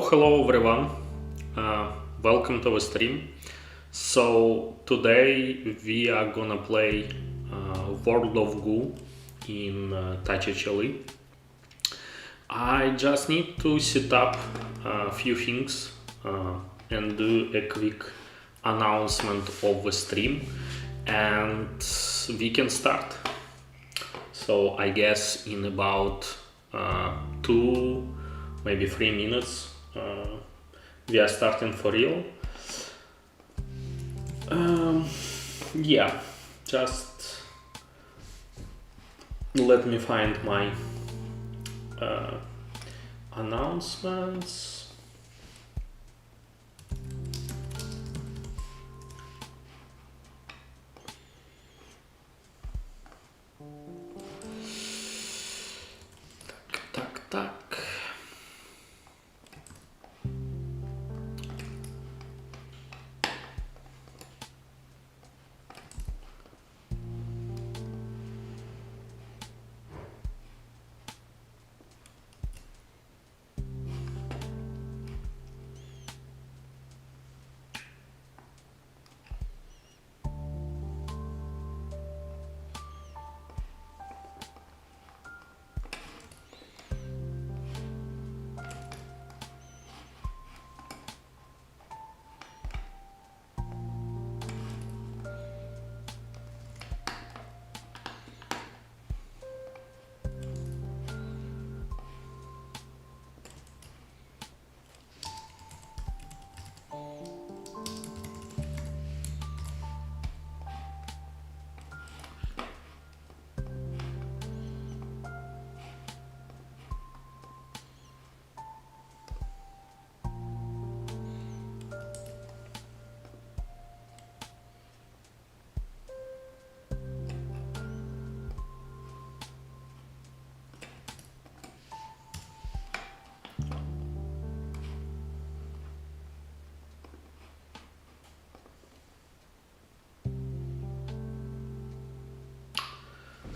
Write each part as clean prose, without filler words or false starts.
Hello everyone, welcome to the stream. So today we are gonna play World of Goo in touchHLE. I just need to set up a few things and do a quick announcement of the stream, and we can start. So I guess in about 2 maybe 3 minutes we are starting for real. Yeah, just let me find my announcements. Так.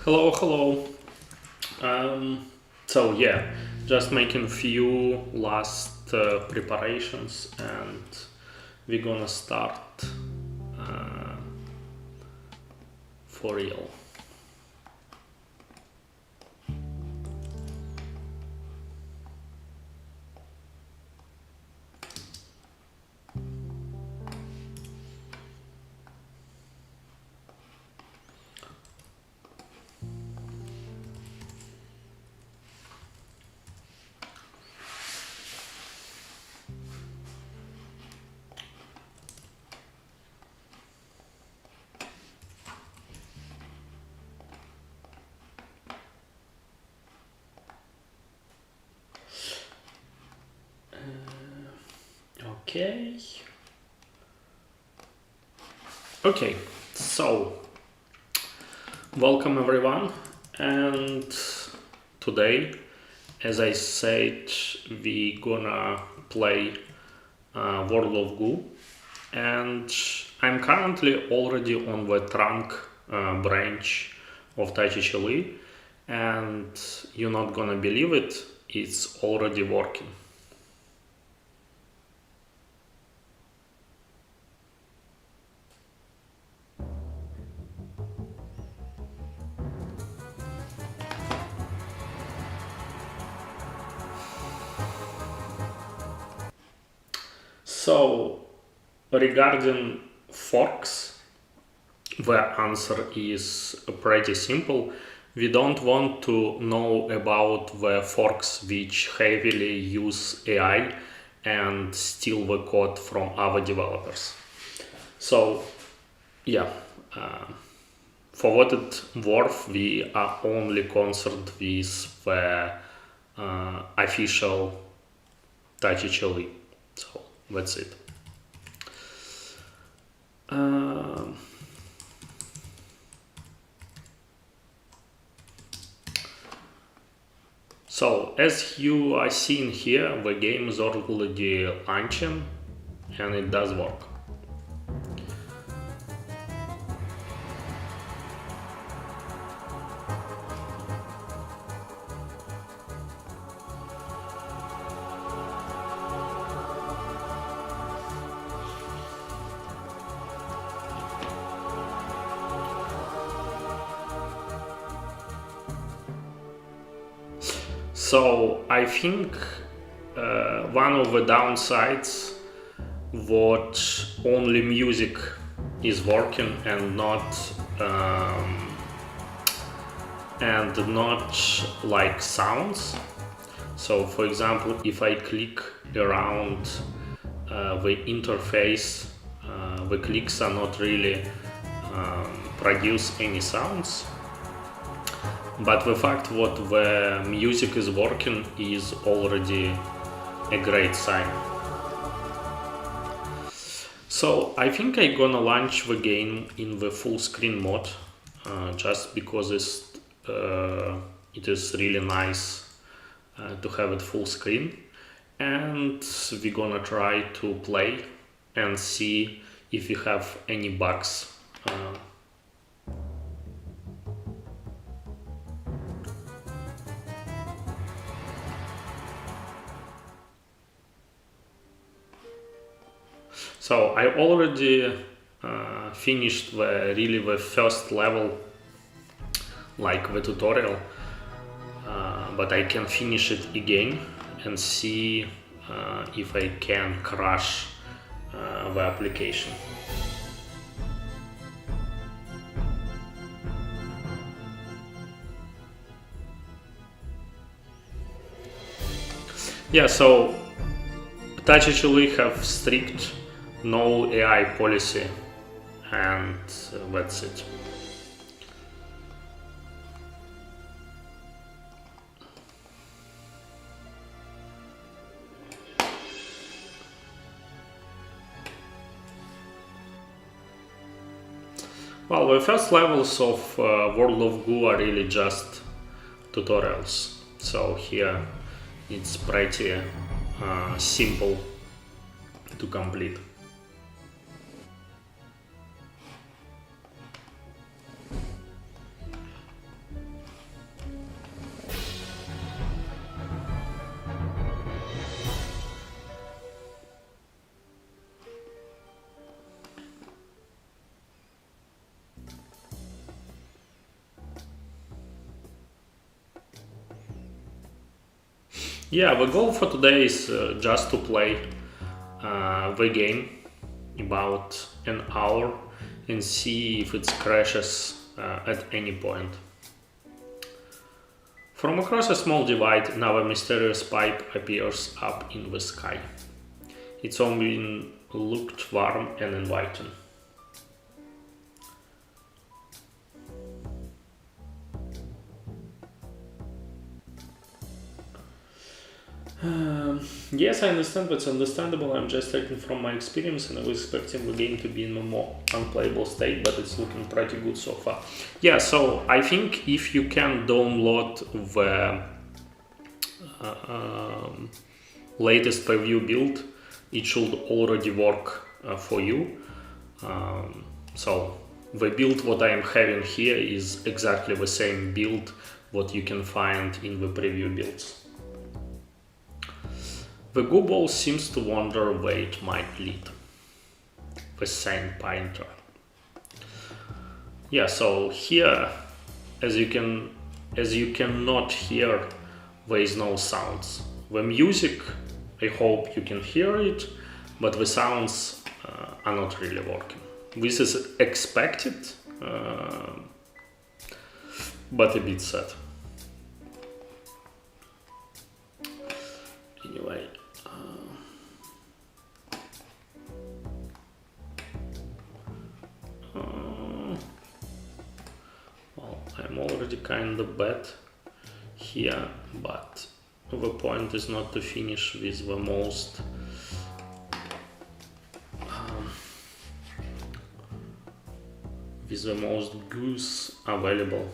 Hello. So yeah, just making a few last preparations, and we're gonna start for real. Okay, so welcome everyone, and today, as I said, we gonna play World of Goo, and I'm currently already on the trunk branch of touchHLE, and you're not gonna believe it, it's already working. So regarding forks, the answer is pretty simple. We don't want to know about the forks which heavily use AI and steal the code from other developers. So yeah, for what it's worth, we are only concerned with the official touchHLE. So that's it. So as you are seeing here, the game is already launching and it does work. So I think one of the downsides what only music is working and not like sounds. So for example, if I click around the interface, the clicks are not really produce any sounds. But the fact that the music is working is already a great sign. So I think I'm gonna launch the game in the full screen mode, just because it is really nice to have it full screen, and we're gonna try to play and see if we have any bugs. So I already finished the first level, like the tutorial, but I can finish it again and see if I can crash the application. Yeah, so touchHLE have strict no AI policy, and that's it. Well, the first levels of World of Goo are really just tutorials, so here it's pretty simple to complete. Yeah, the goal for today is just to play the game about an hour and see if it crashes at any point. From across a small divide, now a mysterious pipe appears up in the sky. Its ombing looked warm and inviting. Yes, I understand, but it's understandable. I'm just taking from my experience and I was expecting the game to be in a more unplayable state, but it's looking pretty good so far. Yeah, so I think if you can download the latest preview build, it should already work for you. So the build what I am having here is exactly the same build what you can find in the preview builds. The Goo ball seems to wonder where it might lead. The sand painter. Yeah, so here, as you cannot hear, there is no sounds. The music, I hope you can hear it, but the sounds are not really working. This is expected, but a bit sad. Anyway, well, I'm already kind of bad here, but the point is not to finish with the most goose available.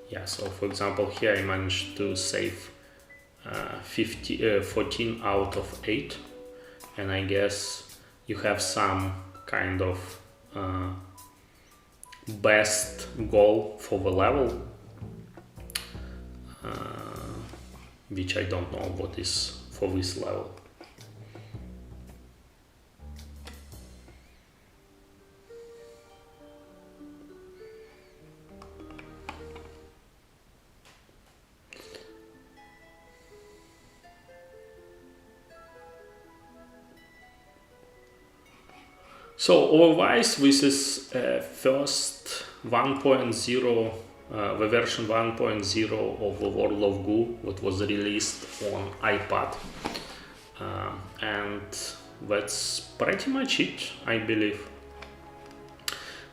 Yeah, so for example here I managed to save 14 out of 8, and I guess you have some kind of best goal for the level, which I don't know what is for this level. So otherwise, this is first 1.0, the version 1.0 of the World of Goo that was released on iPad, and that's pretty much it, I believe.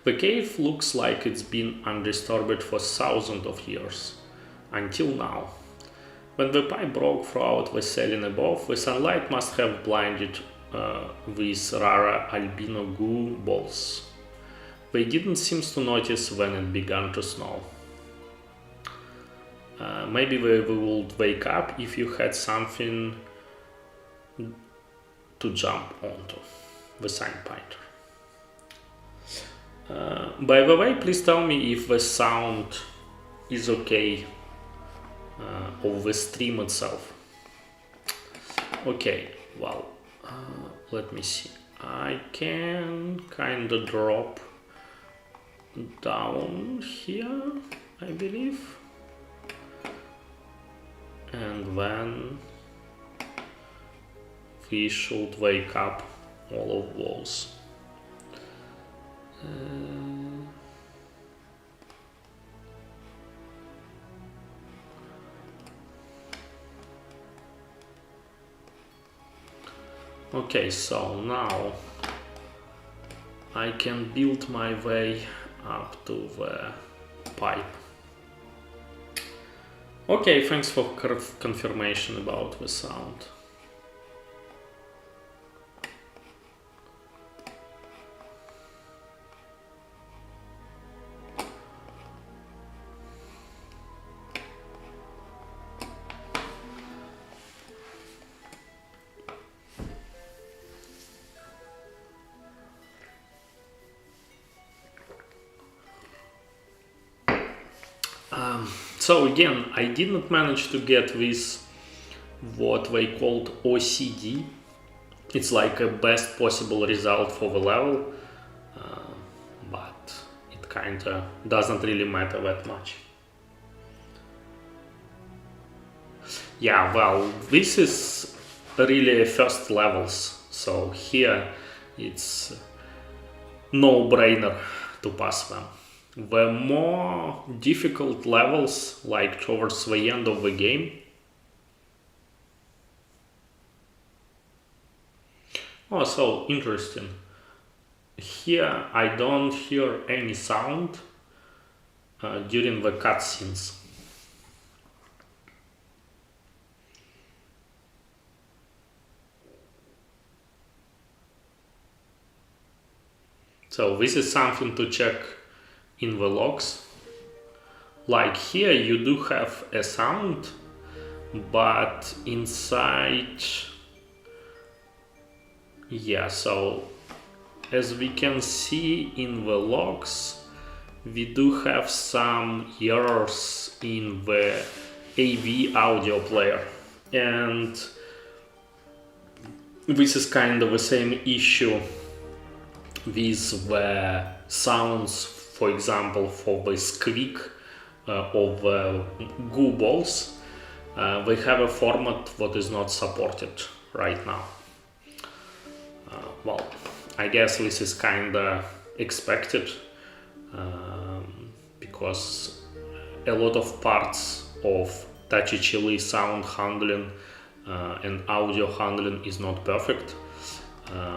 The cave looks like it's been undisturbed for thousands of years, until now. When the pipe broke throughout the ceiling above, the sunlight must have blinded these rare albino goo balls. They didn't seem to notice when it began to snow. Maybe they would wake up if you had something to jump onto. The sandpiper. By the way, please tell me if the sound is okay of the stream itself. Okay, well, let me see. I can kind of drop down here, I believe, and then we should wake up all of those. Okay, so now I can build my way up to the pipe. Okay, thanks for confirmation about the sound. So again, I didn't manage to get this, what they called OCD. It's like a best possible result for the level, but it kinda doesn't really matter that much. Yeah, well, this is really first levels, so here it's no-brainer to pass them. The more difficult levels, like towards the end of the game. Oh, so interesting. Here I don't hear any sound during the cutscenes. So this is something to check in the logs. Like here you do have a sound, but inside, yeah, so as we can see in the logs, we do have some errors in the AV audio player, and this is kind of the same issue with the sounds, for example, for the squeak of goo balls. They have a format that is not supported right now. well, I guess this is kinda expected, because a lot of parts of touchHLE sound handling and audio handling is not perfect,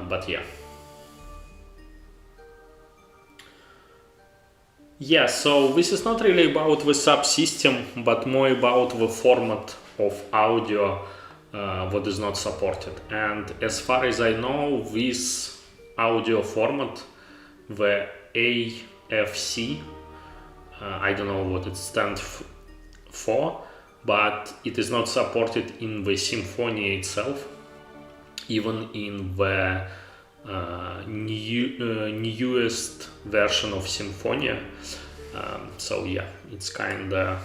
but yeah. Yeah, so this is not really about the subsystem, but more about the format of audio what is not supported. And as far as I know, this audio format, the AFC, I don't know what it stands for, but it is not supported in the Symfony itself, even in the newest version of Symfony. So yeah, it's kinda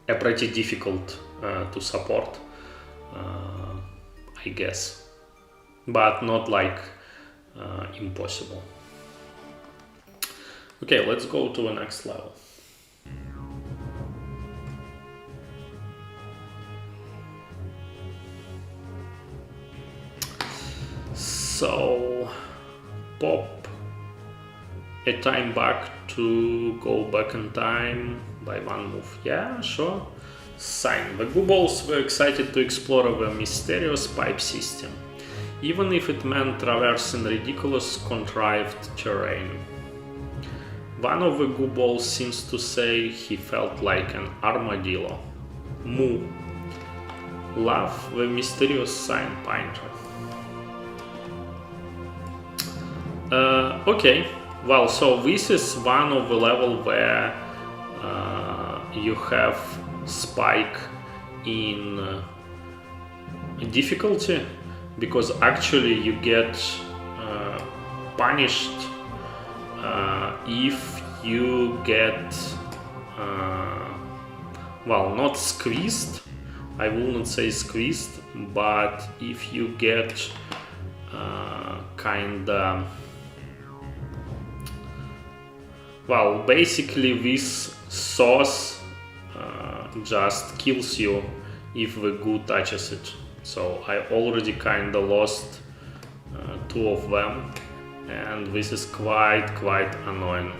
pretty difficult to support, I guess, but not like impossible. Okay, let's go to the next level. So pop a time back to go back in time by one move. Yeah, sure. Sign. The Googles were excited to explore the mysterious pipe system, even if it meant traversing ridiculous contrived terrain. One of the Googles seems to say he felt like an armadillo. Moo. Love the mysterious sign painter. Okay, well, so this is one of the level where you have spike in difficulty, because actually you get punished if you get well, not squeezed, I will not say squeezed, but if you get kinda, well, basically this sauce just kills you if the goo touches it. So I already kinda lost two of them, and this is quite annoying.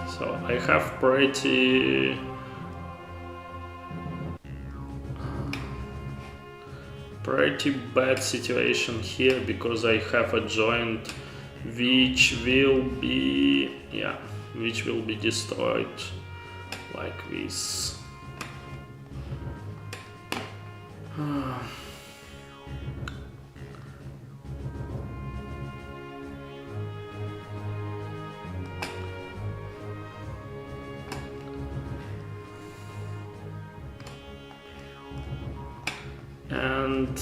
So I have pretty bad situation here, because I have a joint which will be destroyed like this. And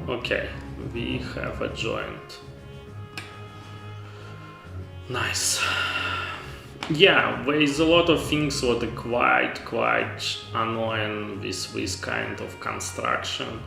okay, we have a joint. Nice. Yeah, there is a lot of things that are quite annoying with this kind of construction.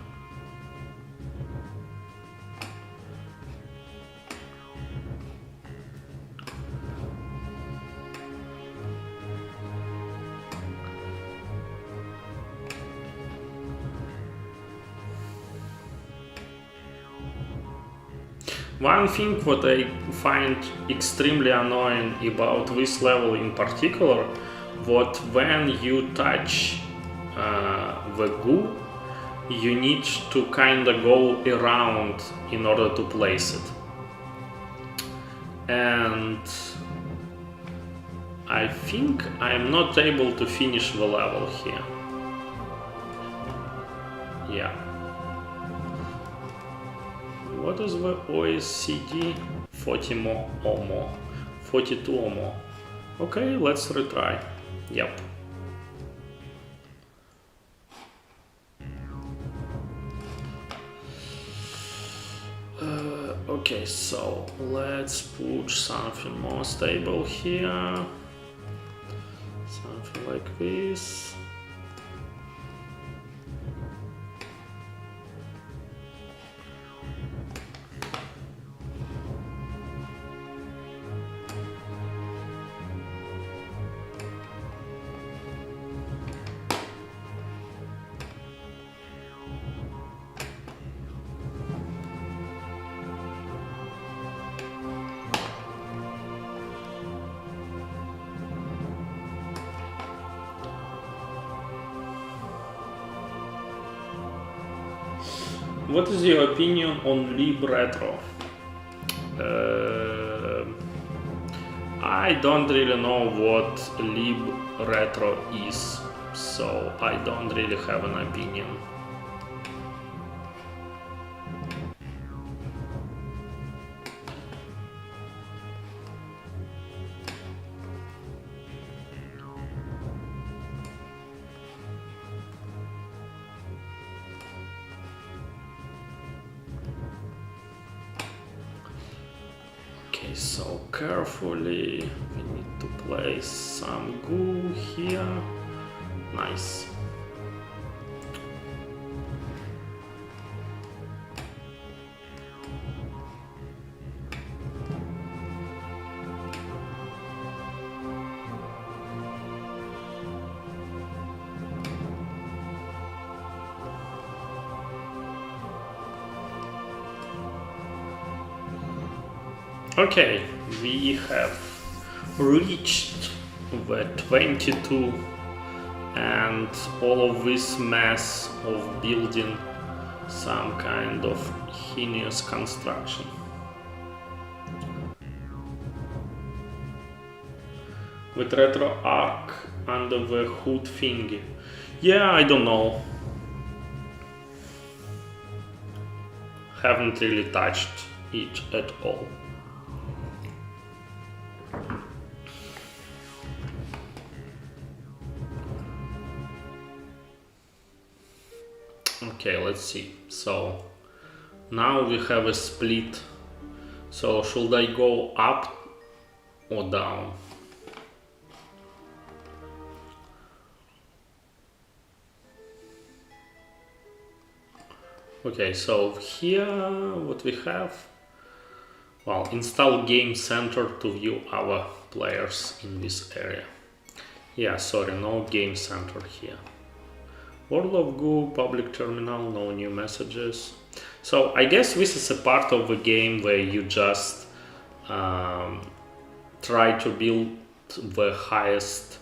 One thing what I find extremely annoying about this level in particular, that when you touch the goo, you need to kinda go around in order to place it. And I think I'm not able to finish the level here. Yeah. What is the OSCD? 40 more or more. 42 or more. Okay, let's retry. Yep. Okay, so let's put something more stable here. Something like this. What is your opinion on Lib Retro? I don't really know what Lib Retro is, so I don't really have an opinion. Okay, so carefully we need to place some glue here. Nice. Okay, we have reached the 22 and all of this mess of building some kind of heinous construction. With retro arc under the hood thingy. Yeah, I don't know. Haven't really touched it at all. Okay, let's see. So now we have a split. So should I go up or down? Okay, so here what we have, well, install game center to view our players in this area. Yeah, sorry, no game center here. World of Goo, public terminal, no new messages. So I guess this is a part of the game where you just try to build the highest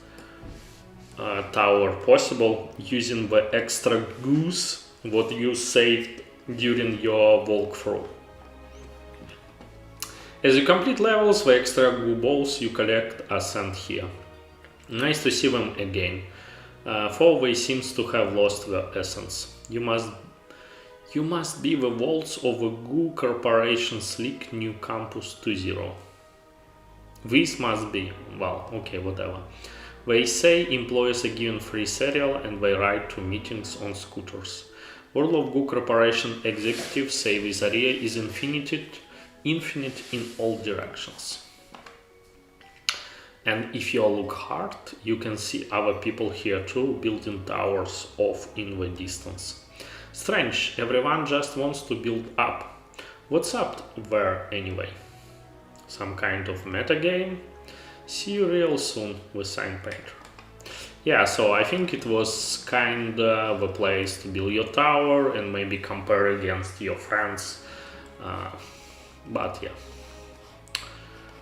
tower possible using the extra goose what you saved during your walkthrough. As you complete levels, the extra goo balls you collect are sent here. Nice to see them again. Fourway seems to have lost their essence. You must be the walls of the Goo Corporation Slick New Campus 2.0. This must be, well, okay, whatever. They say employees are given free cereal and they ride to meetings on scooters. World of Goo Corporation executives say this area is infinite in all directions. And if you look hard, you can see other people here too, building towers off in the distance. Strange, everyone just wants to build up. What's up there anyway? Some kind of metagame? See you real soon with Sign Painter. Yeah, so I think it was kind of a place to build your tower and maybe compare against your friends. But yeah.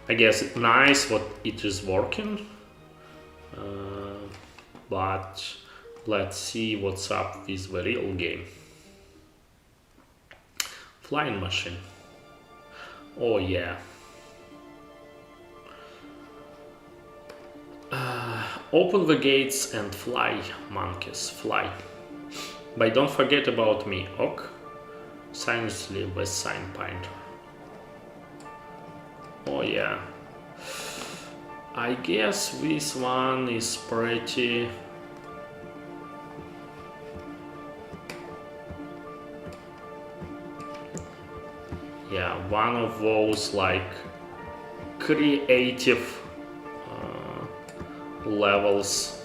I guess it's nice what it is working, but let's see what's up with the real game. Flying machine. Oh yeah. Open the gates and fly, monkeys, fly. But don't forget about me, ok? Silently with sign painter. Oh yeah. I guess this one is pretty... Yeah, one of those like creative levels.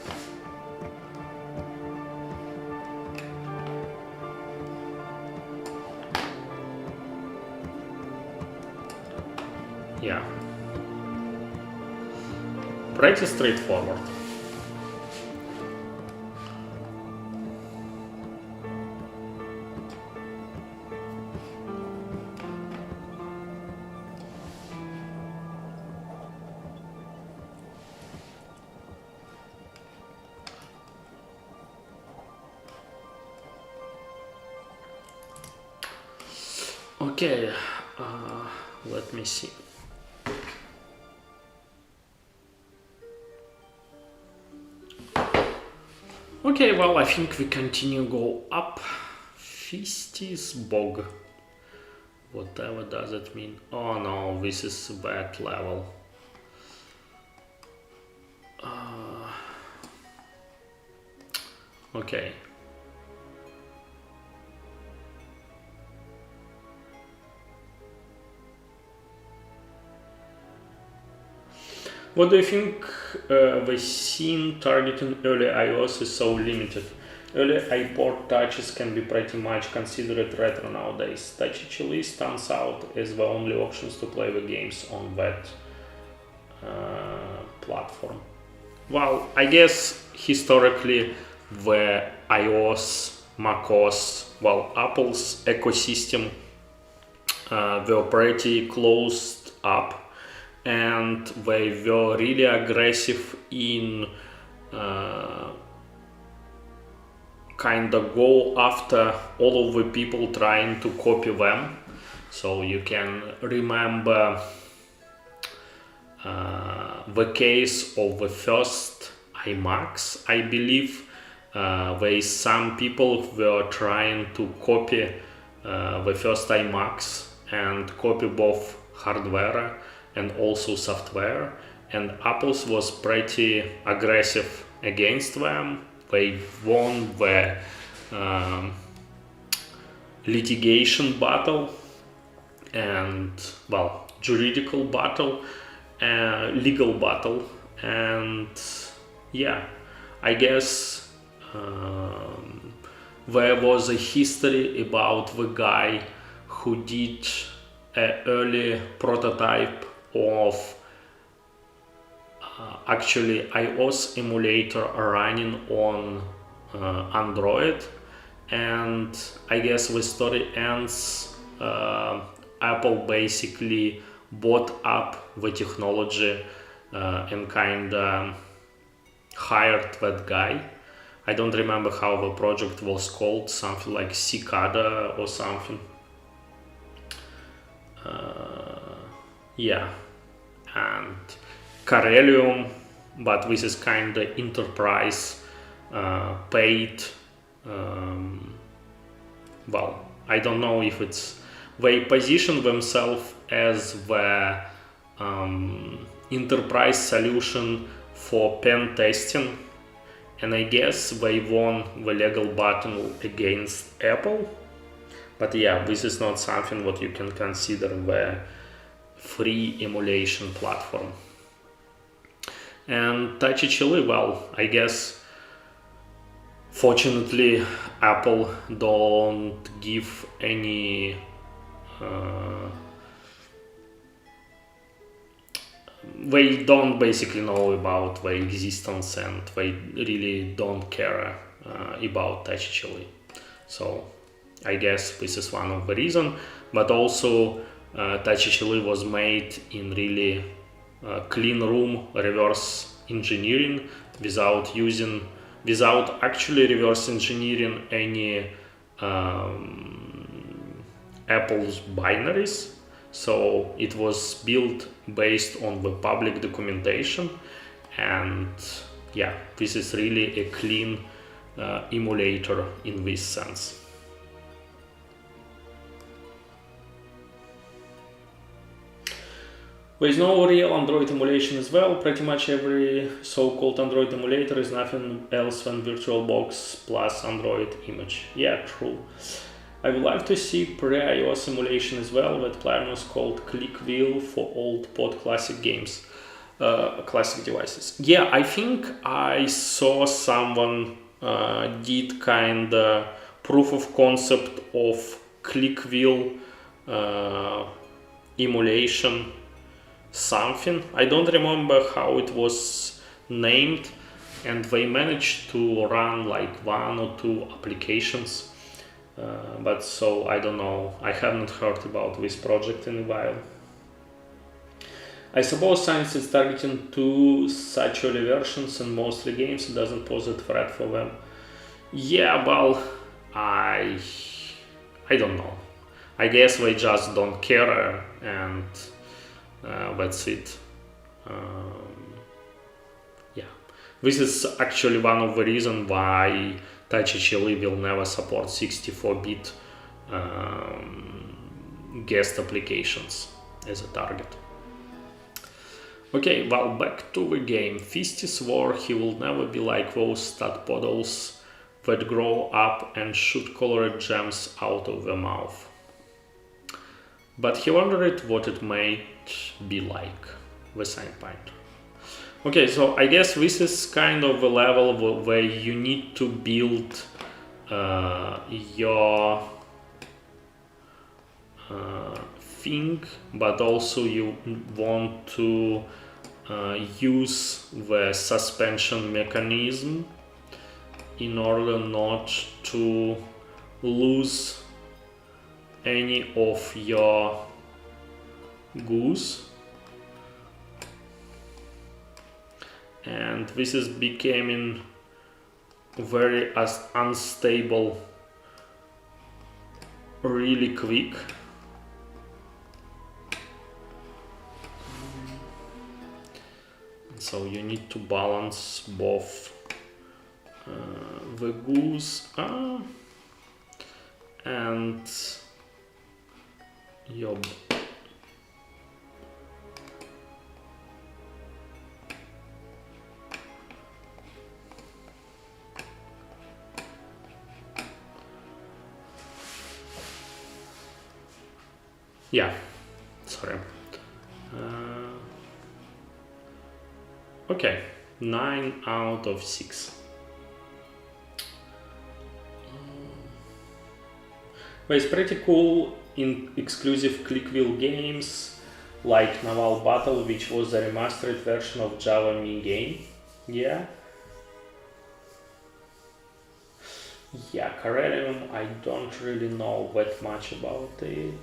Yeah, pretty straightforward. Okay, let me see. Okay, well, I think we continue go up. 50's bog. Whatever does it mean? Oh no, this is bad level. Okay. What do you think the scene targeting early iOS is so limited? Early iPod touches can be pretty much considered retro nowadays. touchHLE stands out as the only options to play the games on that platform. Well, I guess historically the iOS, macOS, well, Apple's ecosystem were pretty closed up, and they were really aggressive in kind of go after all of the people trying to copy them. So you can remember the case of the first iMacs. I believe there some people were trying to copy the first iMacs and copy both hardware and also software, and Apple was pretty aggressive against them. They won the litigation battle and, well, juridical battle, legal battle, and yeah, I guess there was a history about the guy who did an early prototype of actually iOS emulator running on Android, and I guess the story ends Apple basically bought up the technology and kind of hired that guy. I don't remember how the project was called, something like Cicada or something. Yeah, and Carelium, but this is kind of enterprise paid. Well, I don't know if it's they position themselves as the enterprise solution for pen testing, and I guess they won the legal battle against Apple. But yeah, this is not something what you can consider the free emulation platform. And touchHLE, well, I guess fortunately Apple don't give any they don't basically know about the existence, and they really don't care about touchHLE. So I guess this is one of the reasons, but also touchHLE was made in really clean room reverse engineering without actually reverse engineering any Apple's binaries, so it was built based on the public documentation, and yeah, this is really a clean emulator in this sense. There is no real Android emulation as well. Pretty much every so-called Android emulator is nothing else than VirtualBox plus Android image. Yeah, true. I would like to see pre-iOS emulation as well. That plan was called ClickWheel for old pod classic games, classic devices. Yeah, I think I saw someone did kinda proof of concept of ClickWheel emulation something. I don't remember how it was named, and they managed to run like 1 or 2 applications, but so I don't know, I haven't heard about this project in a while. I suppose science is targeting to such early versions and mostly games. It doesn't pose a threat for them. Yeah, well, I don't know. I guess they just don't care, and that's it. Yeah, this is actually one of the reasons why touchHLE will never support 64-bit guest applications as a target. Okay, well, back to the game. Fisty swore he will never be like those tadpoles that grow up and shoot colored gems out of their mouth. But he wondered what it might be like, the sign pointer. Okay, so I guess this is kind of a level where you need to build your thing, but also you want to use the suspension mechanism in order not to lose any of your goose, and this is becoming very unstable really quick. So you need to balance both the goose and your sorry. Okay, 9 out of 6. But it's pretty cool in exclusive ClickWheel games like Naval Battle, which was a remastered version of Java Me game. Yeah, Carelium, I don't really know that much about it.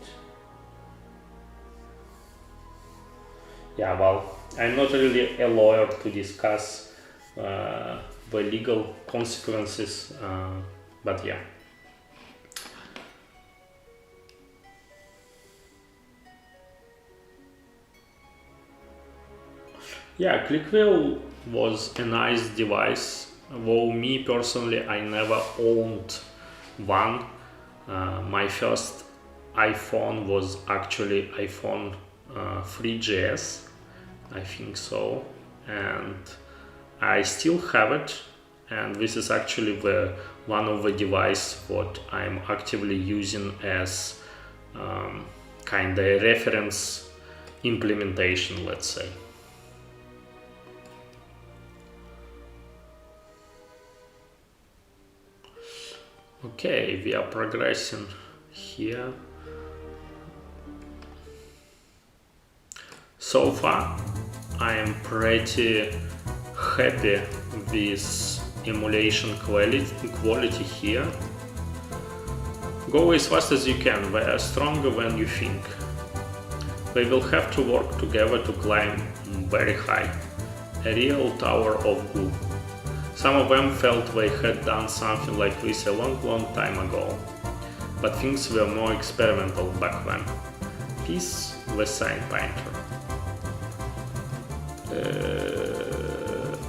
Yeah, well, I'm not really a lawyer to discuss the legal consequences, but yeah. Yeah, ClickWheel was a nice device, though me personally I never owned one. My first iPhone was actually iPhone 3GS, I think so, and I still have it, and this is actually one of the device what I'm actively using as kind of a reference implementation, let's say. Okay, we are progressing here. So far, I am pretty happy with emulation quality here. Go as fast as you can, they are stronger than you think. They will have to work together to climb very high, a real tower of goo. Some of them felt they had done something like this a long time ago. but things were more experimental back then. Peace, the sign painter.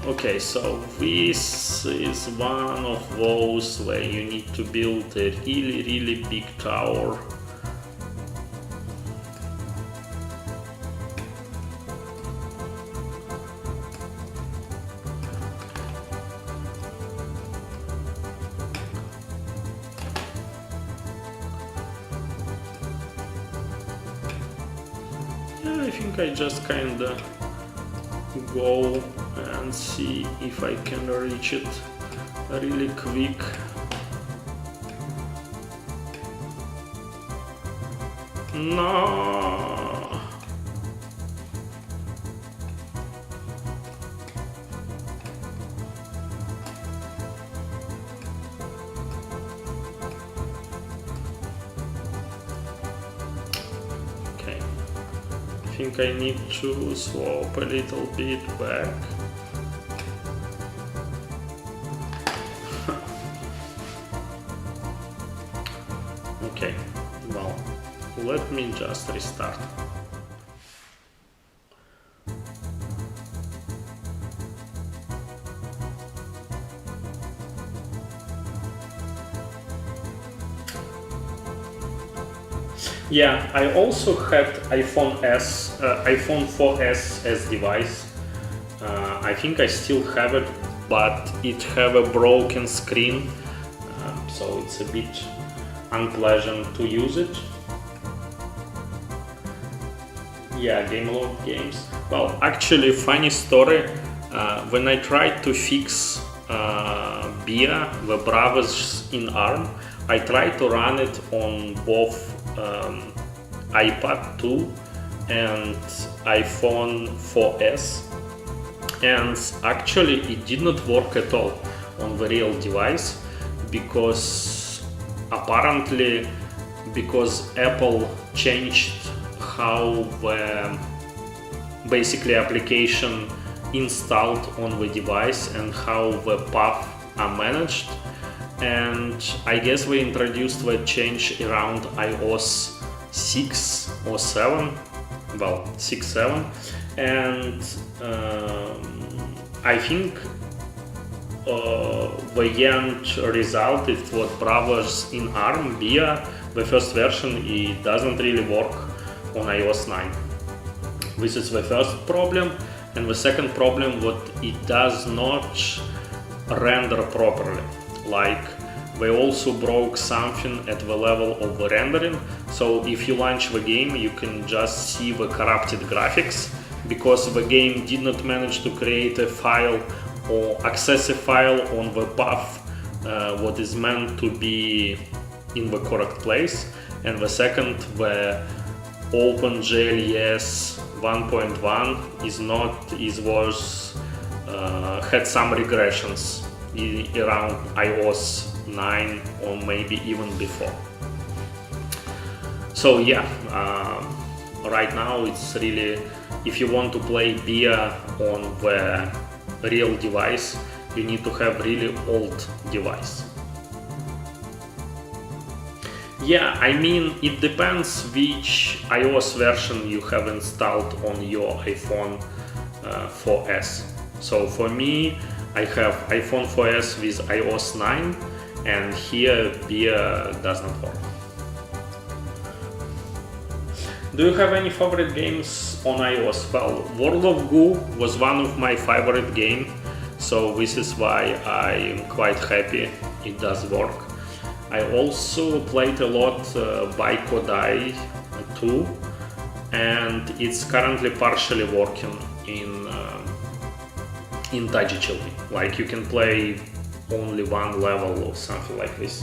Okay, so this is one of those where you need to build a really big tower. Yeah, I think I just kinda go and see if I can reach it really quick. No. Okay. I think I need to swap a little bit back. Okay, well, let me just restart. Yeah, I also had iPhone 4S as device. I think I still have it, but it have a broken screen, so it's a bit unpleasant to use it. Yeah, game log games. Well, actually, funny story. When I tried to fix BIA, the browsers in ARM, I tried to run it on both iPad 2 and iPhone 4S, and actually it did not work at all on the real device, because apparently Apple changed how the basically application installed on the device and how the paths are managed. And I guess we introduced the change around iOS 6 or 7, well, 6.7, and I think the end result is what browsers in ARM, BIA, the first version, it doesn't really work on iOS 9. This is the first problem, and the second problem, what it does not render properly. Like, they also broke something at the level of the rendering, so if you launch the game you can just see the corrupted graphics, because the game did not manage to create a file or access a file on the path what is meant to be in the correct place. And the second, the OpenGLES 1.1 had some regressions around iOS 9 or maybe even before. So yeah, right now it's really, if you want to play BIA on the real device, you need to have really old device. Yeah, I mean, it depends which iOS version you have installed on your iPhone 4S. So for me, I have iPhone 4S with iOS 9, and here BIA does not work. Do you have any favorite games on iOS? Well, World of Goo was one of my favorite games, so this is why I'm quite happy it does work. I also played a lot by Kodai 2, and it's currently partially working in touchHLE. Like, you can play only one level or something like this.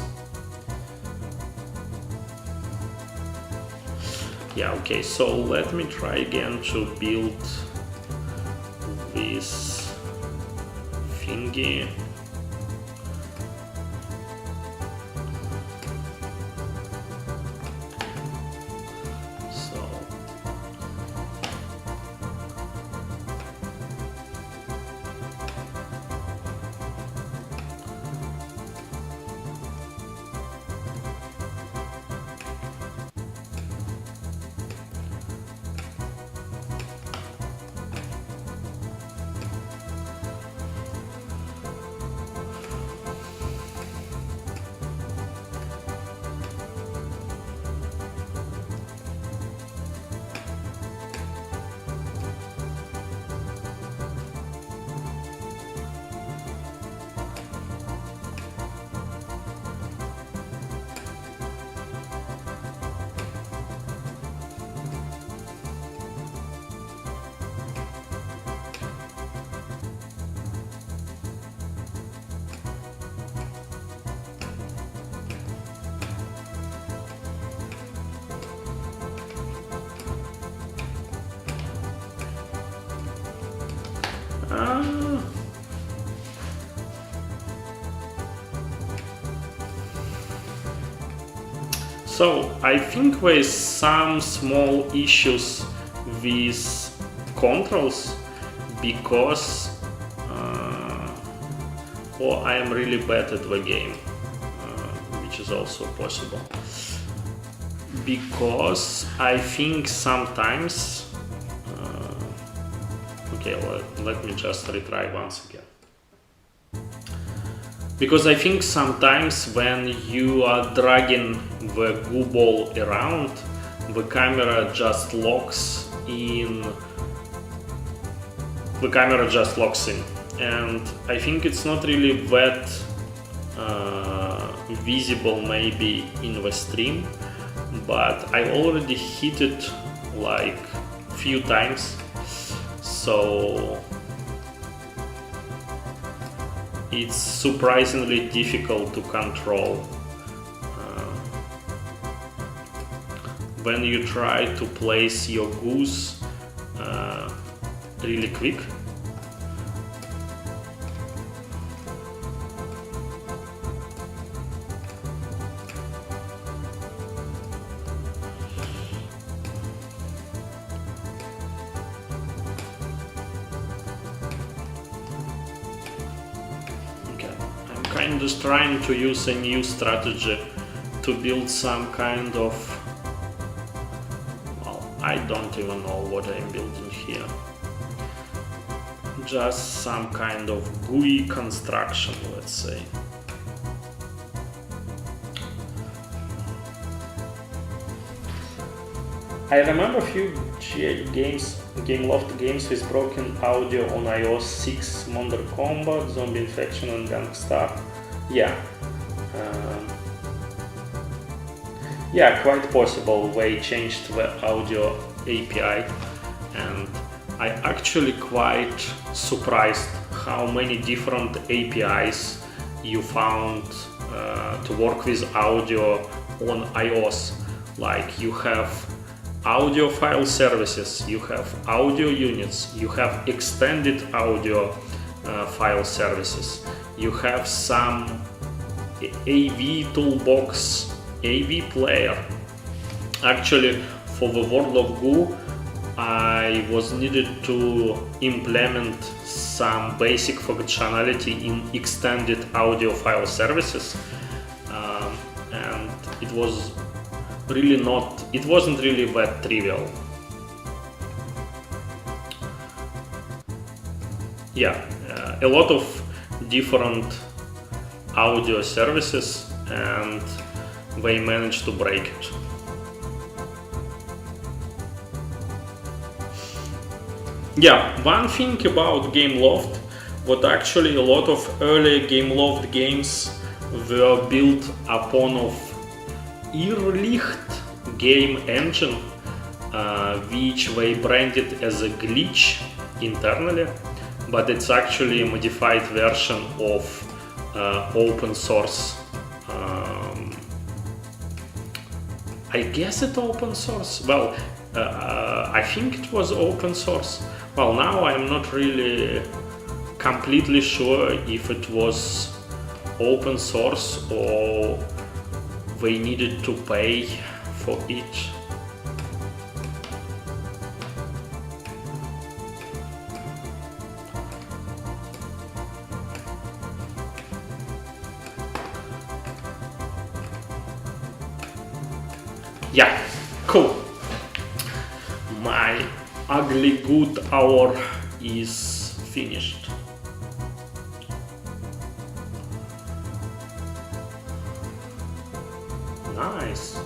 Yeah, okay, so let me try again to build this thingy. So I think there is some small issues with controls because or I am really bad at the game, which is also possible. Because I think sometimes okay, let me just retry once again. Because I think sometimes when you are dragging the goo ball around, the camera just locks in. The camera just locks in, and I think it's not really that visible maybe in the stream, but I already hit it like few times, so it's surprisingly difficult to control when you try to place your goose really quick. I'm just trying to use a new strategy to build some kind of, well, I don't even know what I'm building here. Just some kind of GUI construction, let's say. I remember a few Gameloft games with broken audio on iOS 6, Modern Combat, Zombie Infection and Gangstar. Yeah. Yeah, quite possible they changed the audio API, and I actually quite surprised how many different APIs you found to work with audio on iOS. Like you have audio file services, you have audio units, you have extended audio file services, you have some AV toolbox, AV player. Actually, for the World of Goo, I was needed to implement some basic functionality in extended audio file services, and it was really not, it wasn't really that trivial. Yeah, a lot of different audio services, and they managed to break it. Yeah, one thing about Gameloft, what actually a lot of early Gameloft games were built upon of Irrlicht game engine, which they branded as a glitch internally, but it's actually a modified version of open source. I guess it's open source. Well, I think it was open source. Well, now I'm not really completely sure if it was open source or they needed to pay for it. Yeah, cool. My ugly good hour is finished. Nice.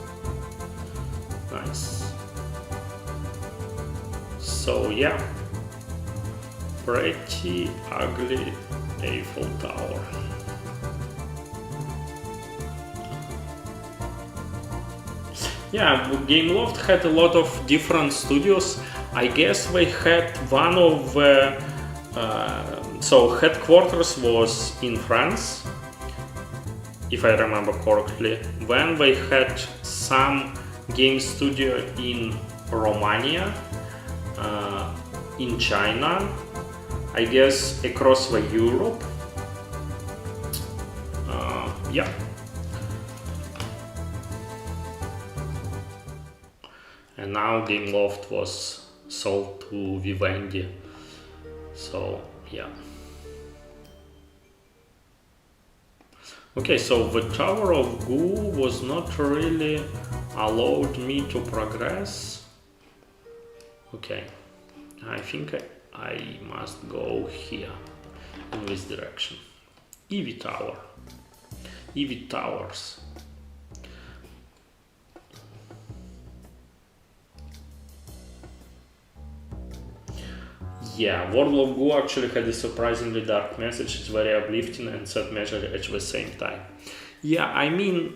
Nice. So yeah, pretty ugly Eiffel Tower. Yeah, Gameloft had a lot of different studios. I guess they had one of the so headquarters was in France, if I remember correctly. Then they had some game studio in Romania, in China, I guess across the Europe. Yeah. and now Gameloft was sold to Vivendi. So yeah. Okay, so the Tower of Goo was not really allowed me to progress. Okay, I think I must go here in this direction. EV Tower. EV Towers. Yeah, World of Goo actually had a surprisingly dark message. It's very uplifting and sad message at the same time. Yeah, I mean,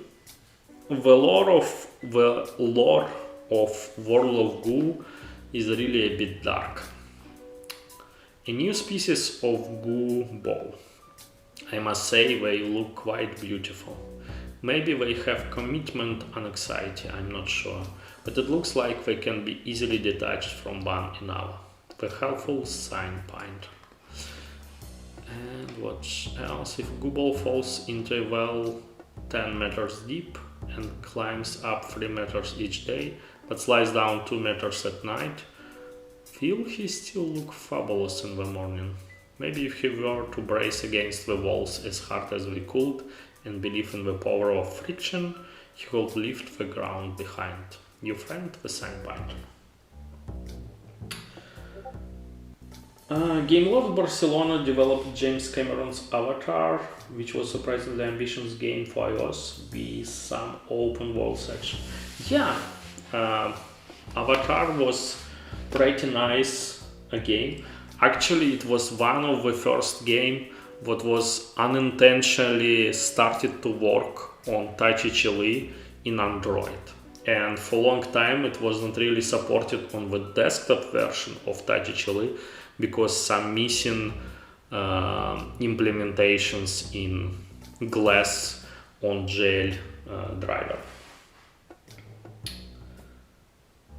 the lore of World of Goo is really a bit dark. A new species of goo ball. I must say they look quite beautiful. Maybe they have commitment and anxiety, I'm not sure, but it looks like they can be easily detached from one another. The helpful sign point. And what else? If Google falls into a well 10 meters deep and climbs up 3 meters each day, but slides down 2 meters at night, will he still look fabulous in the morning? Maybe if he were to brace against the walls as hard as we could and believe in the power of friction, he would lift the ground behind. New friend, the sign point. Gameloft Barcelona developed James Cameron's Avatar, which was a surprisingly ambitious game for iOS with some open world section. Yeah, Avatar was pretty nice game. Actually, it was one of the first game that was unintentionally started to work on touchHLE in Android. And for a long time it wasn't really supported on the desktop version of touchHLE because some missing implementations in Glass on GL driver.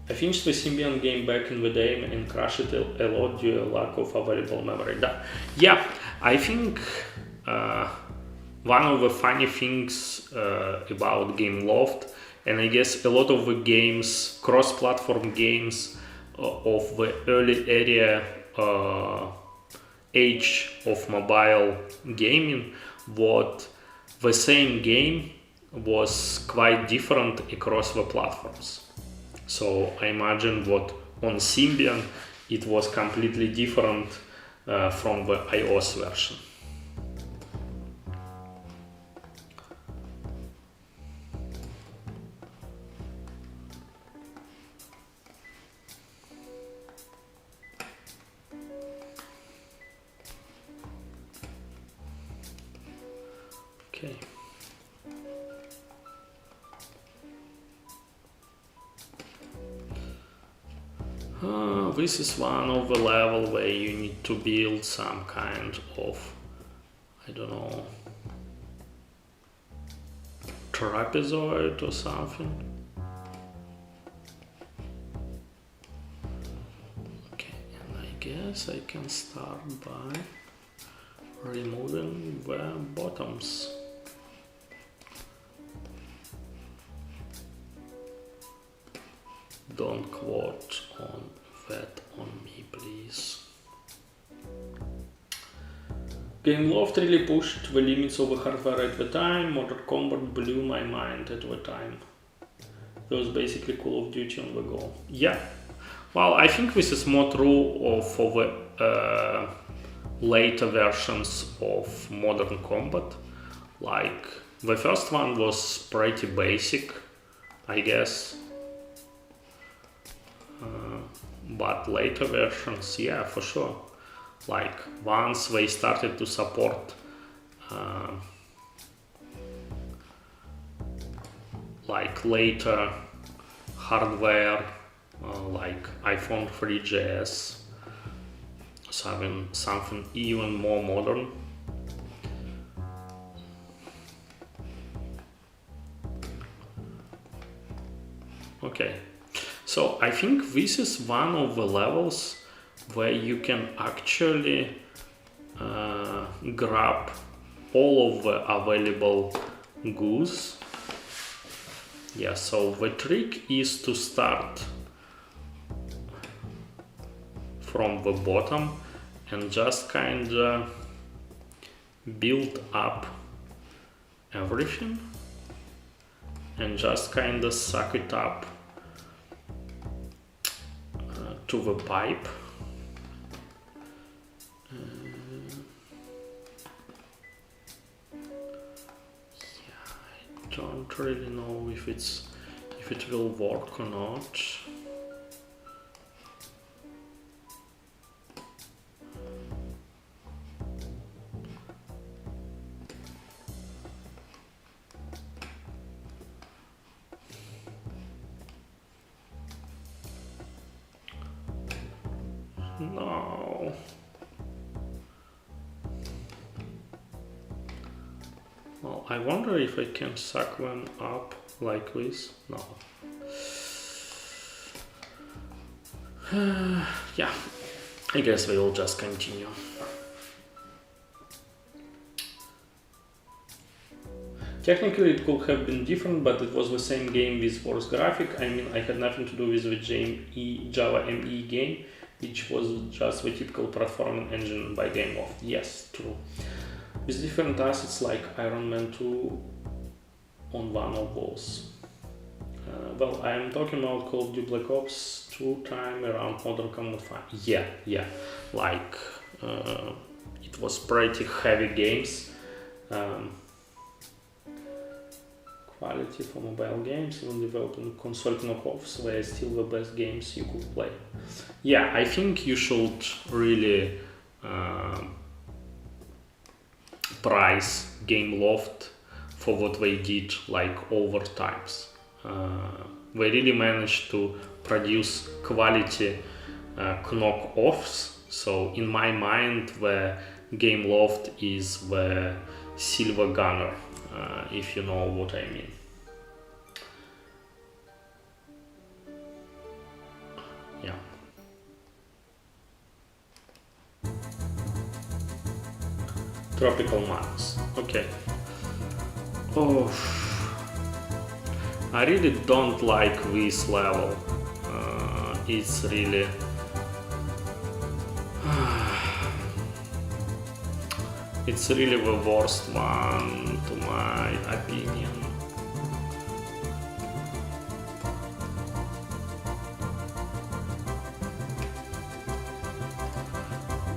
I finished the Symbian game back in the day and crashed it a lot due to lack of available memory. Yeah, I think one of the funny things about Gameloft, and I guess a lot of the games, cross-platform games of the early age of mobile gaming, what the same game was quite different across the platforms. So I imagine what on Symbian it was completely different from the iOS version. Okay. This is one of the level where you need to build some kind of, I don't know, trapezoid or something. Okay, and I guess I can start by removing the bottoms. Don't quote on that on me, please. Gameloft really pushed the limits of the hardware at the time. Mortal Kombat blew my mind at the time. It was basically Call of Duty on the go. Yeah, well, I think this is more true for the later versions of Modern Combat. Like, the first one was pretty basic, I guess. But later versions, yeah, for sure. Like, once they started to support like later hardware, like iPhone 3GS, something even more modern. Okay. So I think this is one of the levels where you can actually grab all of the available goos. Yeah, so the trick is to start from the bottom and just kinda build up everything and just kinda suck it up to the pipe. I don't really know if it will work or not. No. Well, I wonder if I can suck them up like this. No. Yeah, I guess we will just continue. Technically it could have been different, but it was the same game with worse graphic. I mean, I had nothing to do with the Java ME game, which was just the typical platforming engine by GameLoft. Yes, true. With different assets like Iron Man 2 on one of those. Well, I am talking about Call of Duty Black Ops 2 time around Modern Combat 5. Yeah, like it was pretty heavy games. Quality for mobile games, even developing console knockoffs were still the best games you could play. Yeah, I think you should really price GameLoft for what they did, like over times. They really managed to produce quality knockoffs. So in my mind, the GameLoft is the silver gunner, if you know what I mean. Yeah. Tropical Mars. Okay. Oh, I really don't like this level. It's really it's really the worst one to my opinion.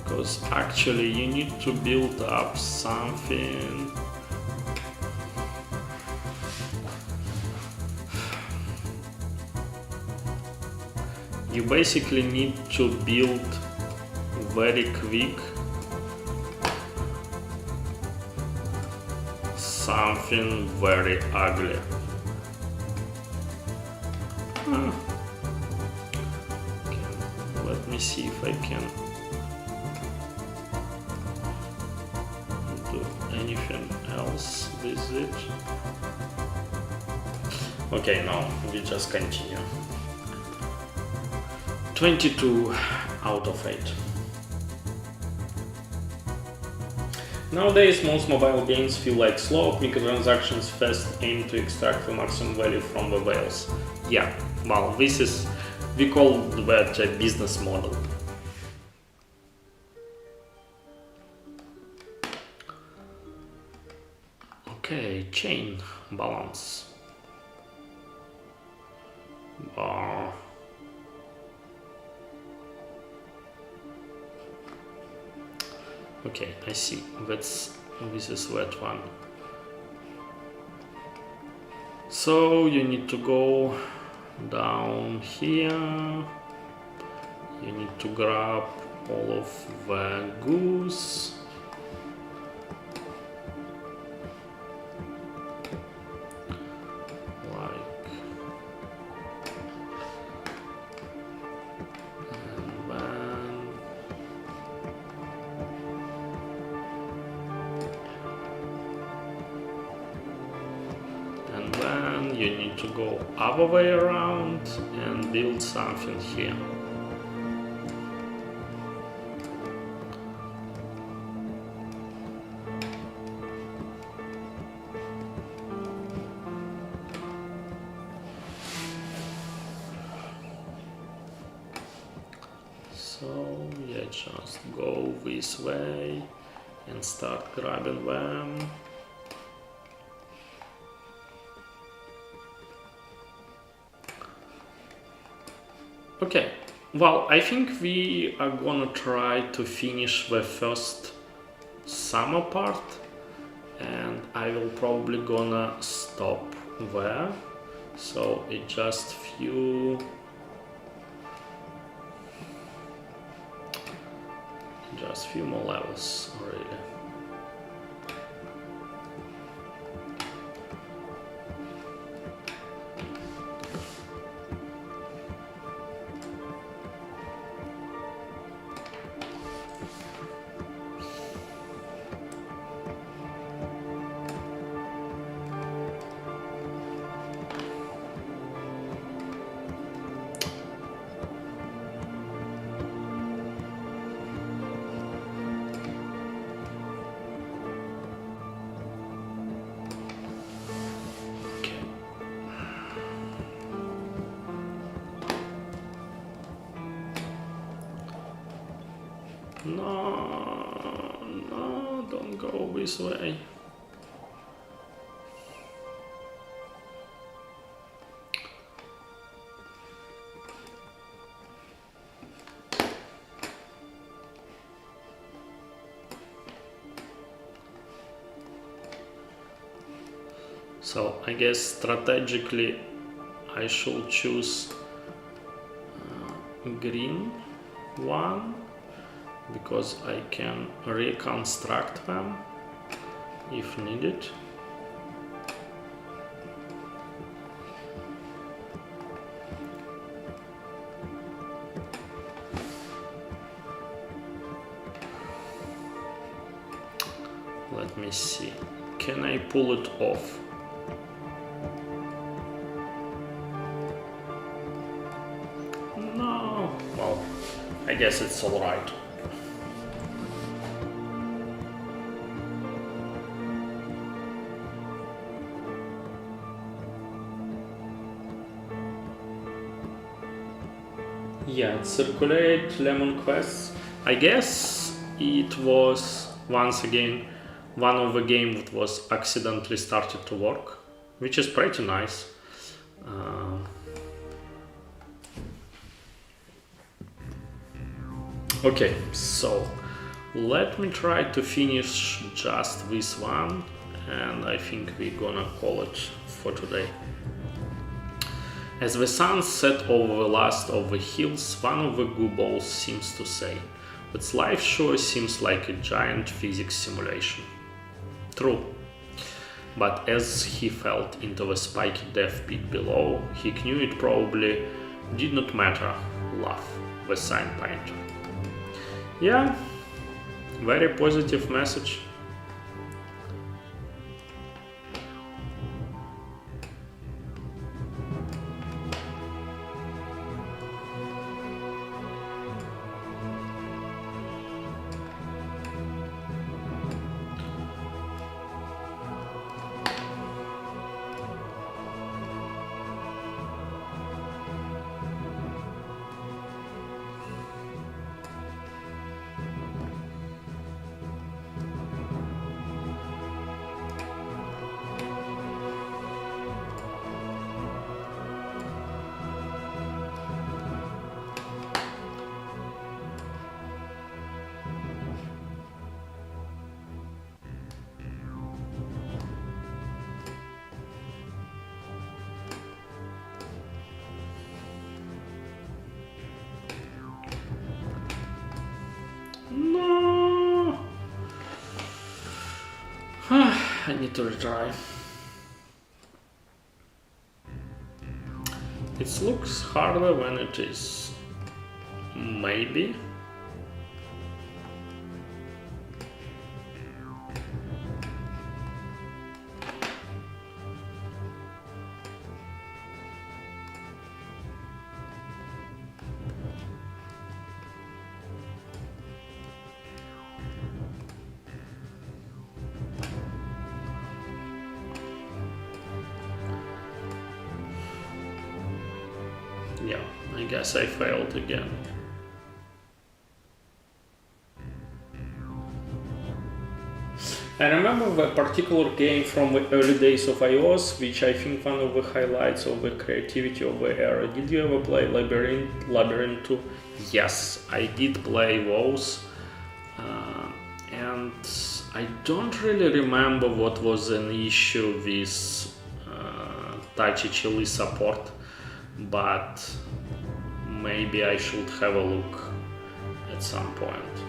Because actually you need to build up something. You basically need to build very quick something very ugly. Okay, let me see if I can do anything else with it. Okay, no, we just continue. 22 out of 8. Nowadays, most mobile games feel like slow, microtransactions fast aim to extract the maximum value from the whales. Yeah, well, this is, we call that a business model. Okay, chain balance. Bar. Okay, I see. This is that one. So you need to go down here. You need to grab all of the goose. You need to go other way around and build something here. So just go this way and start grabbing them. Okay, well, I think we are gonna try to finish the first summer part, and I will probably gonna stop there. So it's just few more levels really. No, don't go this way. So I guess strategically I should choose green one, because I can reconstruct them if needed. Let me see, can I pull it off? No, well, I guess it's alright. Yeah, circulate lemon quests. I guess it was once again one of the game that was accidentally started to work, which is pretty nice. Okay, so let me try to finish just this one, and I think we're gonna call it for today. As the sun set over the last of the hills, one of the goo balls seems to say, "But life sure seems like a giant physics simulation." True. But as he fell into the spiky death pit below, he knew it probably did not matter. Laugh, the sign painter. Yeah, very positive message. No. I need to retry. It looks harder than it is. Maybe. Yeah, I guess I failed again. I remember the particular game from the early days of iOS, which I think one of the highlights of the creativity of the era. Did you ever play Labyrinth 2? Yes, I did play those. And I don't really remember what was an issue with touchHLE support, but maybe I should have a look at some point.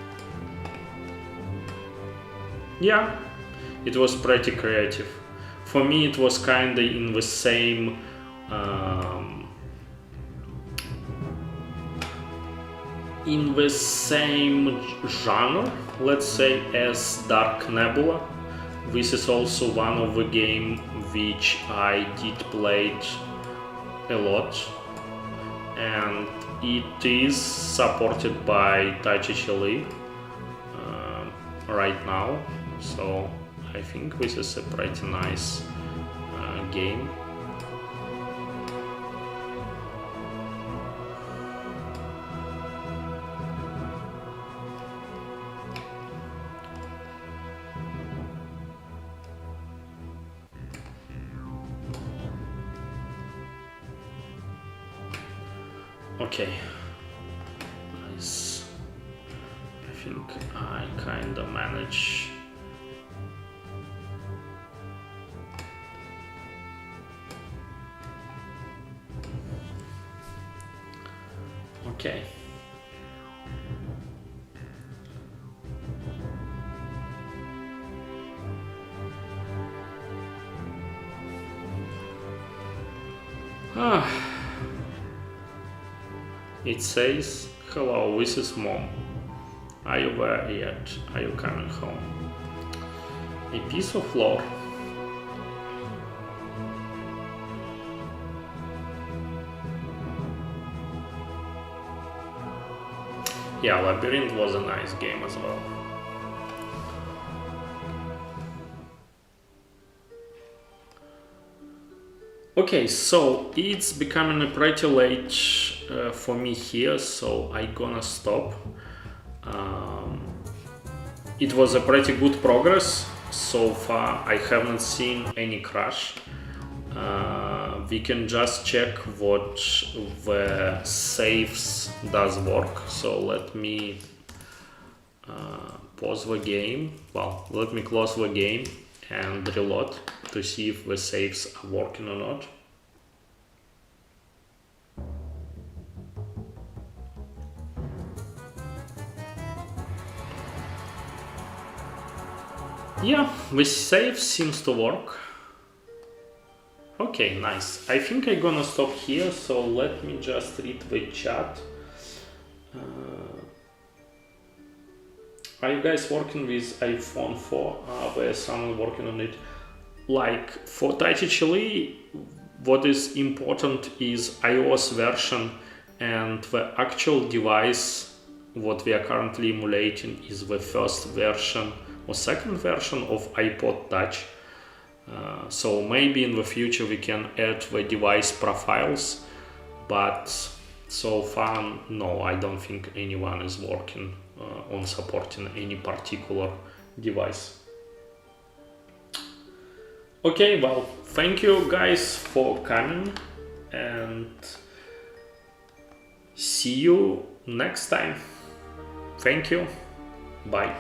Yeah, it was pretty creative. For me, it was kinda in the same genre, let's say, as Dark Nebula. This is also one of the game which I did play a lot, and it is supported by touchHLE right now, so I think this is a pretty nice game. Okay, nice. I think I kinda manage. Okay. It says, "Hello, this is Mom. Are you there yet? Are you coming home?" A piece of floor. Yeah, Labyrinth was a nice game as well. Okay, so it's becoming pretty late for me here, so I gonna stop. It was a pretty good progress so far. I haven't seen any crash. We can just check what the saves does work. So let me pause the game. Well, let me close the game and reload to see if the saves are working or not. Yeah, the save seems to work. Okay, nice. I think I'm gonna stop here, so let me just read the chat. Are you guys working with iPhone 4? There's someone working on it. Like for touchHLE, what is important is iOS version, and the actual device what we are currently emulating is the first version or second version of iPod Touch. So maybe in the future we can add the device profiles, but so far no, I don't think anyone is working on supporting any particular device. Okay, well, thank you guys for coming, and see you next time. Thank you. Bye.